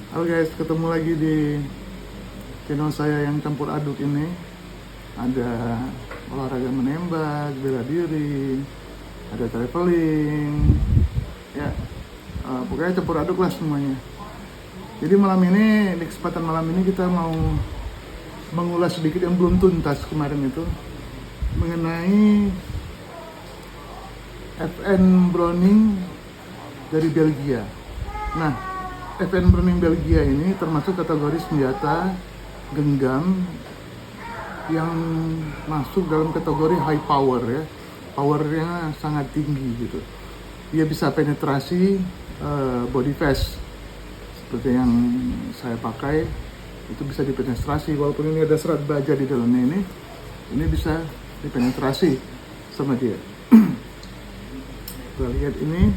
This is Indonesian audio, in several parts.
Halo guys, ketemu lagi di channel saya yang campur aduk ini. Ada olahraga menembak, bela diri, ada traveling, ya pokoknya campur aduk lah semuanya. Jadi malam ini, di kesempatan malam ini kita mau mengulas sedikit yang belum tuntas kemarin itu mengenai FN Browning dari Belgia. Nah, FN Browning Belgia ini termasuk kategori senjata genggam yang masuk dalam kategori high power ya. Powernya sangat tinggi gitu. Dia bisa penetrasi body vest seperti yang saya pakai, itu bisa dipenetrasi walaupun ini ada serat baja di dalamnya ini bisa dipenetrasi sama dia. Kita lihat ini,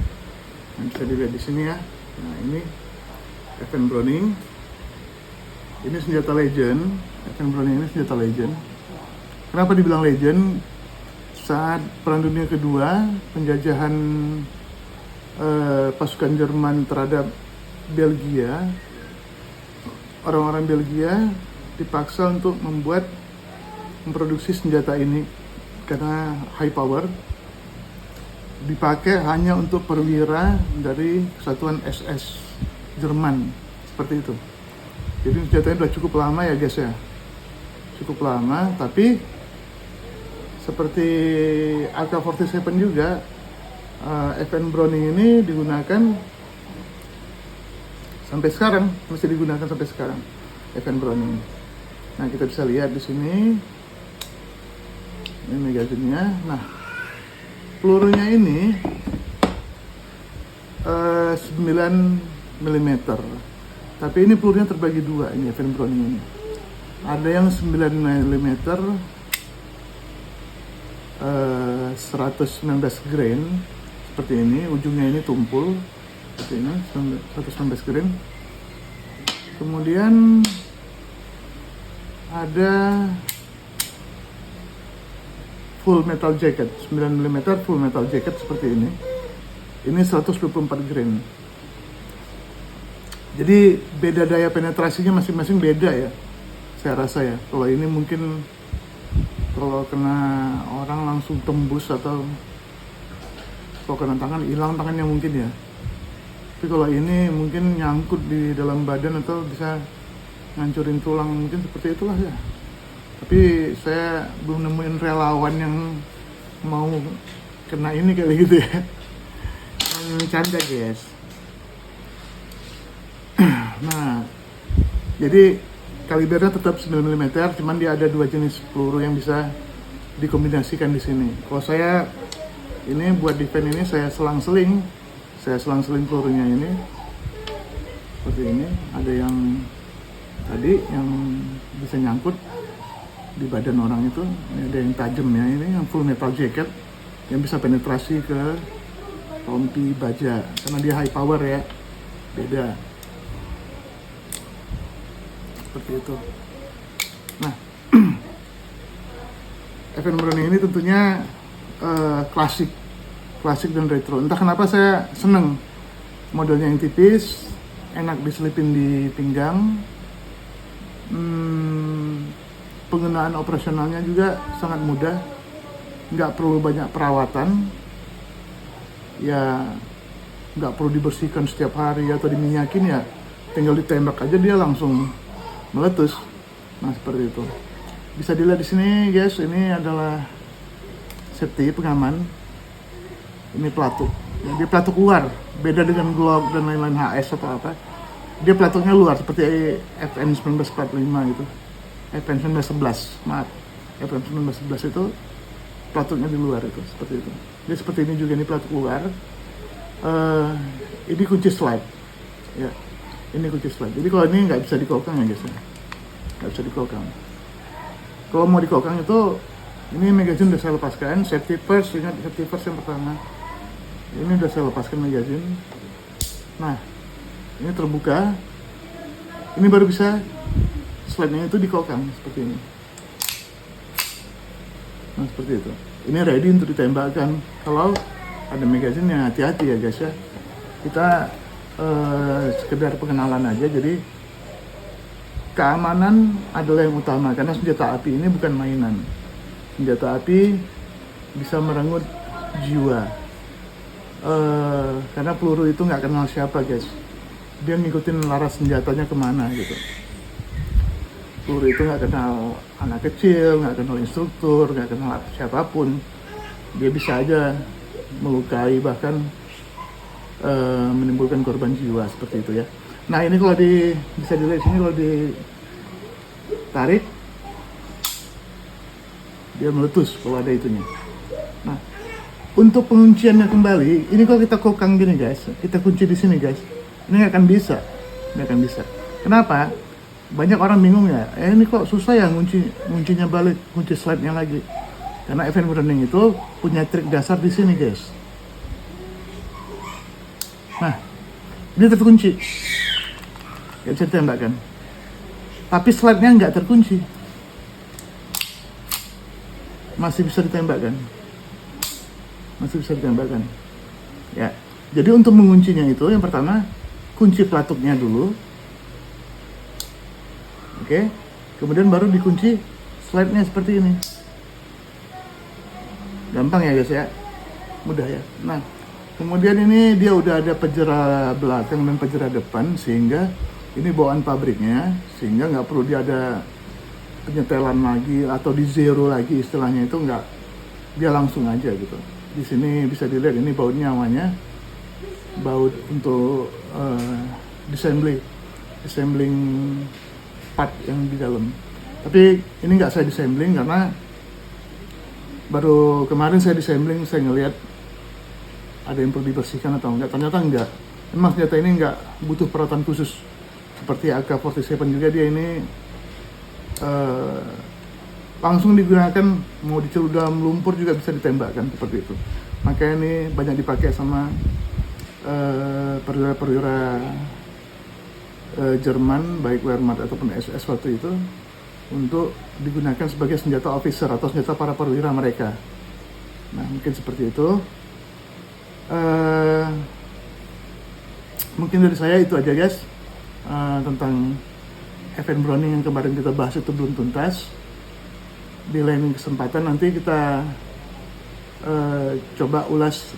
bisa dilihat di sini ya. Nah ini FN Browning, ini senjata legend. FN Browning ini senjata legend. Kenapa dibilang legend? Saat Perang Dunia Kedua, penjajahan pasukan Jerman terhadap Belgia, orang-orang Belgia dipaksa untuk memproduksi senjata ini karena high power, dipakai hanya untuk perwira dari kesatuan SS Jerman, seperti itu. Jadi senjatanya sudah cukup lama ya guys ya, cukup lama. Tapi seperti AK-47 juga, FN Browning ini digunakan sampai sekarang, masih digunakan sampai sekarang FN Browning. Nah kita bisa lihat di sini, ini magazinnya. Nah pelurunya ini 9 mm, tapi ini pelurunya terbagi dua. Ini FN Browning ini ada yang 9 mm 119 grain seperti ini, ujungnya ini tumpul seperti ini, 119 grain. Kemudian ada full metal jacket, 9 mm full metal jacket seperti ini 124 grain. Jadi beda daya penetrasinya masing-masing beda ya, saya rasa ya. Kalau ini mungkin kalau kena orang langsung tembus, atau kalau kena tangan hilang tangannya mungkin ya. Tapi kalau ini mungkin nyangkut di dalam badan atau bisa ngancurin tulang, mungkin seperti itulah ya. Tapi saya belum nemuin relawan yang mau kena ini kayak gitu ya. Canda guys. Nah, jadi kalibernya tetap 9 mm, cuman dia ada dua jenis peluru yang bisa dikombinasikan di sini. Kalau saya ini buat defense ini saya selang-seling pelurunya ini seperti ini. Ada yang tadi yang bisa nyangkut di badan orang itu, ini ada yang tajam ya, ini yang full metal jacket yang bisa penetrasi ke rompi baja karena dia high power ya, beda seperti itu. Nah FN Browning ini tentunya klasik dan retro. Entah kenapa saya seneng modelnya yang tipis, enak diselipin di pinggang. Penggunaan operasionalnya juga sangat mudah, nggak perlu banyak perawatan ya, nggak perlu dibersihkan setiap hari atau diminyakin ya, tinggal ditembak aja dia langsung meletus. Nah seperti itu. Bisa dilihat di sini guys, ini adalah safety pengaman. Ini pelatuk. Jadi pelatuk luar, beda dengan Glock dan lain-lain HS atau apa. Dia pelatuknya luar seperti FN 1945 gitu. FN 1911, maaf. FN 1911 itu pelatuknya di luar itu, seperti itu. Jadi seperti ini juga, ini pelatuk luar. Ini kunci slide. Ya. Ini kunci slide. Jadi kalau ini nggak bisa dikokang ya guys ya. Nggak bisa dikokang. Kalau mau dikokang itu, ini magazine udah saya lepaskan. Safety first, ingat safety first yang pertama. Ini udah saya lepaskan magazine. Nah, ini terbuka. Ini baru bisa slide-nya itu dikokang seperti ini. Nah seperti itu. Ini ready untuk ditembakkan. Kalau ada magazine ya hati-hati ya guys ya. Kita sekedar pengenalan aja. Jadi keamanan adalah yang utama karena senjata api ini bukan mainan. Senjata api bisa merenggut jiwa. Karena peluru itu nggak kenal siapa guys, dia ngikutin laras senjatanya kemana gitu. Peluru itu nggak kenal anak kecil, nggak kenal instruktur, nggak kenal siapapun. Dia bisa aja melukai, bahkan menimbulkan korban jiwa seperti itu ya. Nah ini kalau bisa dilihat sini, kalau ditarik dia meletus kalau ada itunya. Nah untuk pengunciannya kembali, ini kalau kita kokang gini guys, kita kunci di sini guys, ini nggak akan bisa, Kenapa? Banyak orang bingung ya, ini kok susah ya nguncinya balik, kunci slide-nya lagi. Karena event running itu punya trik dasar di sini guys. Nah, ini terkunci, nggak bisa ditembakkan. Tapi slide-nya nggak terkunci, masih bisa ditembakkan. Ya, jadi untuk menguncinya itu yang pertama kunci pelatuknya dulu, oke. Kemudian baru dikunci slide-nya seperti ini. Gampang ya guys ya, mudah ya. Nah, kemudian ini dia udah ada pejera belakang dan pejera depan, sehingga ini bawaan pabriknya, sehingga nggak perlu dia ada penyetelan lagi atau di zero lagi istilahnya, itu nggak, dia langsung aja gitu. Di sini bisa dilihat ini bautnya namanya baut untuk assembling part yang di dalam. Tapi ini nggak saya disampling karena baru kemarin saya disampling, saya ngelihat ada yang perlu dibersihkan atau enggak. Ternyata enggak. Memang senjata ini enggak butuh perawatan khusus. Seperti AK-47 juga, dia ini langsung digunakan, mau dicelup dalam lumpur juga bisa ditembakkan seperti itu. Makanya ini banyak dipakai sama perwira-perwira Jerman, baik Wehrmacht ataupun SS waktu itu, untuk digunakan sebagai senjata officer atau senjata para perwira mereka. Nah mungkin seperti itu. Mungkin dari saya itu aja guys, tentang event Browning yang kemarin kita bahas itu belum tuntas. Di lain kesempatan nanti kita coba ulas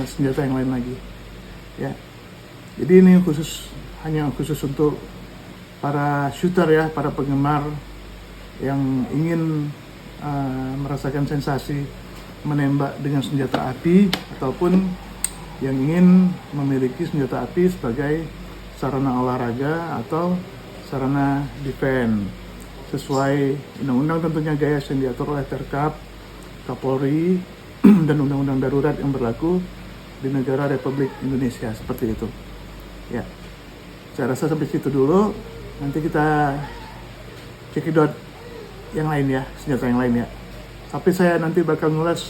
senjata yang lain lagi ya. Jadi ini hanya khusus untuk para shooter ya, para penggemar yang ingin merasakan sensasi menembak dengan senjata api, ataupun yang ingin memiliki senjata api sebagai sarana olahraga atau sarana defense sesuai undang-undang tentunya guys, yang diatur oleh Perkap, Kapolri, dan undang-undang darurat yang berlaku di negara Republik Indonesia, seperti itu ya. Saya rasa sampai situ dulu, nanti kita cekidot yang lain ya, senjata yang lain ya. Tapi saya nanti bakal ngulas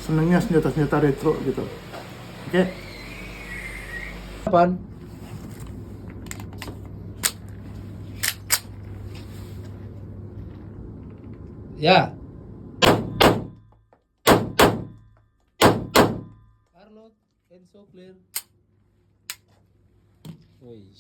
senengnya senjata-senjata retro gitu. Oke? Apaan? Ya. Carlo, Enzo clear. Wih.